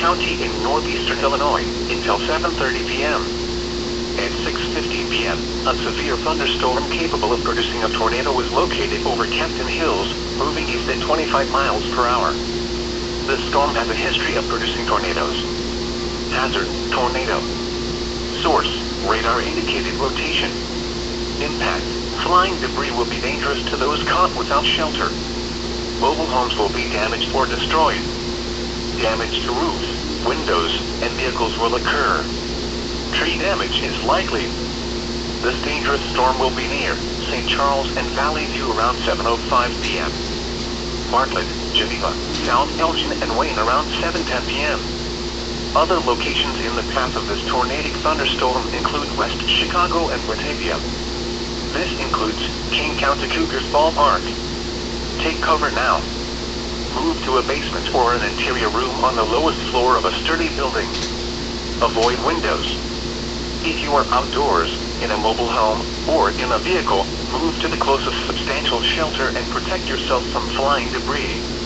County in northeastern Illinois until 7:30 p.m. At 6:15 p.m., a severe thunderstorm capable of producing a tornado was located over Kenton Hills, moving east at 25 miles per hour. This storm has a history of producing tornadoes. Hazard: tornado. Source: radar indicated rotation. Impact: flying debris will be dangerous to those caught without shelter. Mobile homes will be damaged or destroyed. Damage to roofs, windows, and vehicles will occur. Tree damage is likely. This dangerous storm will be near St. Charles and Valley View around 7:05 p.m. Bartlett, Geneva, South Elgin, and Wayne around 7:10 p.m. Other locations in the path of this tornadic thunderstorm include West Chicago and Batavia. This includes Kane County Cougars Ballpark. Take cover now. Move to a basement or an interior room on the lowest floor of a sturdy building. Avoid windows. If you are outdoors, in a mobile home, or in a vehicle, move to the closest substantial shelter and protect yourself from flying debris.